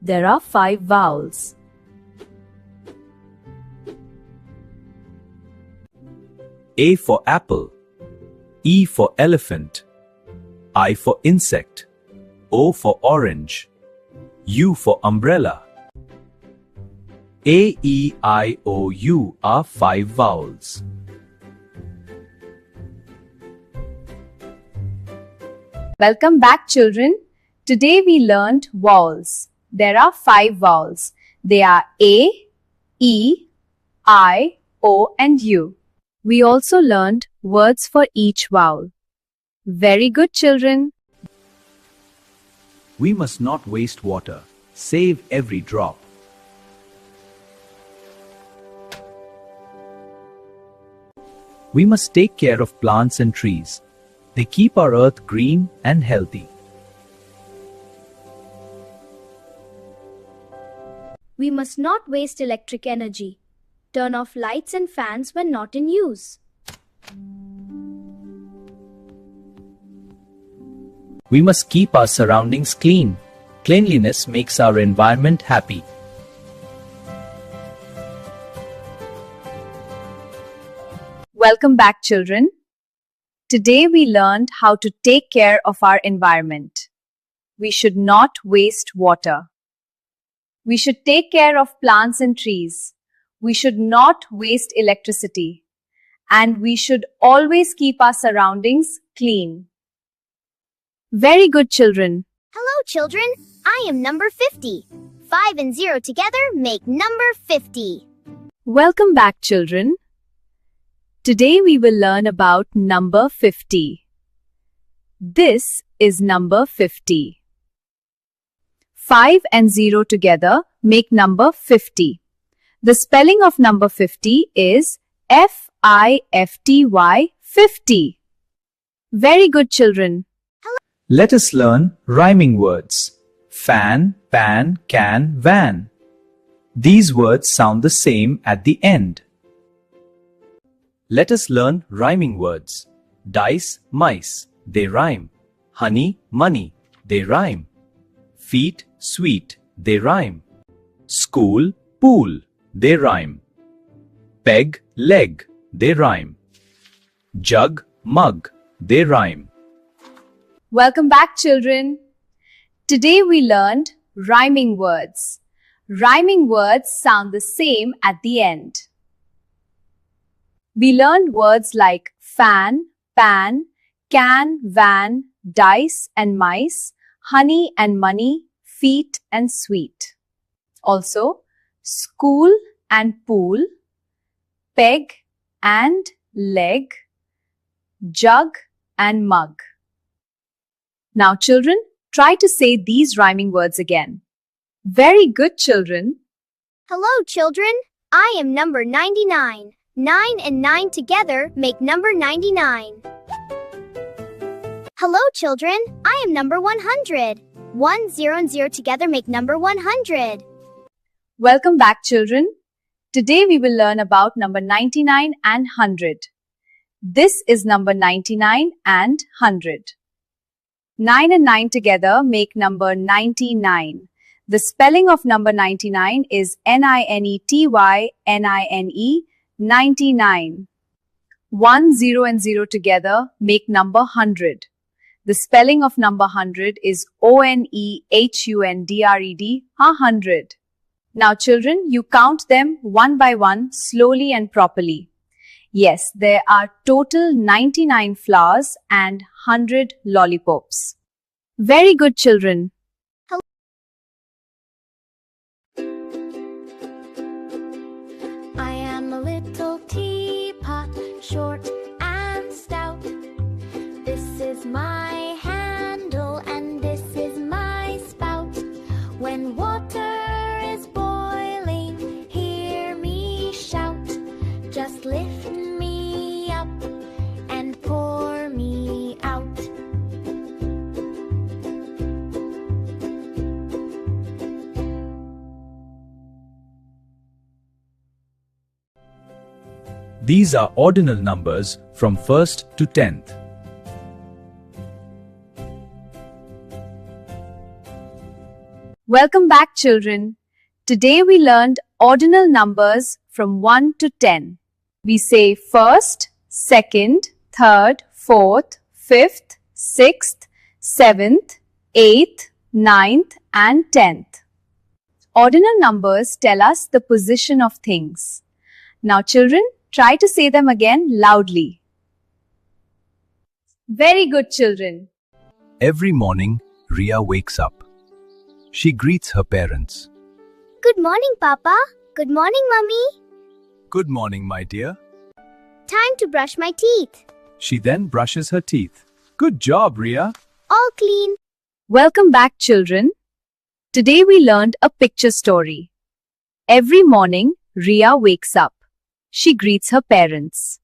There are 5 vowels. A for apple, E for elephant, I for insect, O for orange, U for umbrella. A, E, I, O, U are 5 vowels. Welcome back, children. Today we learned vowels. There are 5 vowels. They are A, E, I, O and U. We also learned words for each vowel. Very good, children. We must not waste water. Save every drop. We must take care of plants and trees. They keep our earth green and healthy. We must not waste electric energy. Turn off lights and fans when not in use. We must keep our surroundings clean. Cleanliness makes our environment happy. Welcome back, children. Today we learned how to take care of our environment. We should not waste water. We should take care of plants and trees. We should not waste electricity. And we should always keep our surroundings clean. Very good, children. Hello, children. I am number 50. 5 and 0 together make number 50. Welcome back, children. Today we will learn about number 50. This is number 50. 5 and 0 together make number 50. The spelling of number 50 is F-I-F-T-Y, 50. Very good, children. Let us learn rhyming words. Fan, pan, can, van. These words sound the same at the end. Let us learn rhyming words. Dice, mice, they rhyme. Honey, money, they rhyme. Feet, sweet, they rhyme. School, pool, they rhyme. Peg, leg, they rhyme. Jug, mug, they rhyme. Welcome back, children. Today we learned rhyming words. Rhyming words sound the same at the end. We learned words like fan, pan, can, van, dice and mice, honey and money, feet and sweet. Also, school and pool, peg and leg, jug and mug. Now, children, try to say these rhyming words again. Very good, children. Hello, children. I am number 99. 9 and 9 together make number 99. Hello, children. I am number 100. 1, 0 and 0 together make number 100. Welcome back, children. Today we will learn about number 99 and 100. This is number 99 and 100. 9 and 9 together make number 99. The spelling of number 99 is N-I-N-E-T-Y-N-I-N-E, 99. 1, 0 and 0 together make number 100. The spelling of number 100 is O-N-E-H-U-N-D-R-E-D, 100. Now, children, you count them one by one, slowly and properly. Yes, there are total 99 flowers and 100 lollipops. Very good, children. I am a little teapot, short and stout. This is my handle and this is my spout. When water is boiling, hear me shout. Just lift me up and pour me out. These are ordinal numbers from 1st to 10th. Welcome back, children. Today we learned ordinal numbers from 1 to 10. We say first, second, third, fourth, fifth, sixth, seventh, eighth, ninth, and 10th. Ordinal numbers tell us the position of things. Now, children, try to say them again loudly. Very good, children. Every morning, Ria wakes up. She greets her parents. Good morning, Papa. Good morning, Mummy. Good morning, my dear. Time to brush my teeth. She then brushes her teeth. Good job, Ria. All clean. Welcome back, children. Today we learned a picture story. Every morning, Ria wakes up. She greets her parents.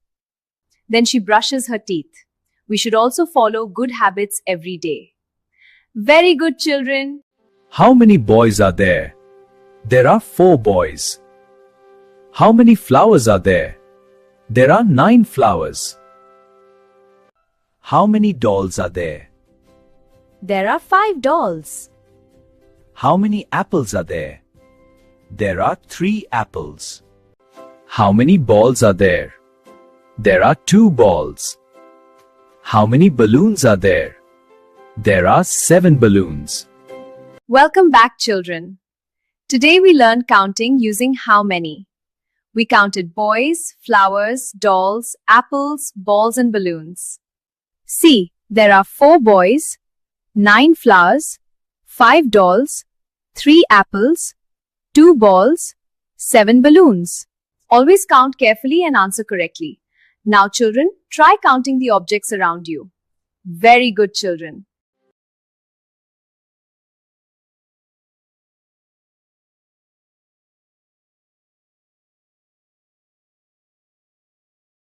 Then she brushes her teeth. We should also follow good habits every day. Very good, children. How many boys are there? There are 4 boys. How many flowers are there? There are 9 flowers. How many dolls are there? There are 5 dolls. How many apples are there? There are 3 apples. How many balls are there? There are 2 balls. How many balloons are there? There are 7 balloons. Welcome back, children. Today we learned counting using how many. We counted boys, flowers, dolls, apples, balls, and balloons. See, there are 4 boys, 9 flowers, 5 dolls, 3 apples, 2 balls, 7 balloons. Always count carefully and answer correctly. Now, children, try counting the objects around you. Very good, children.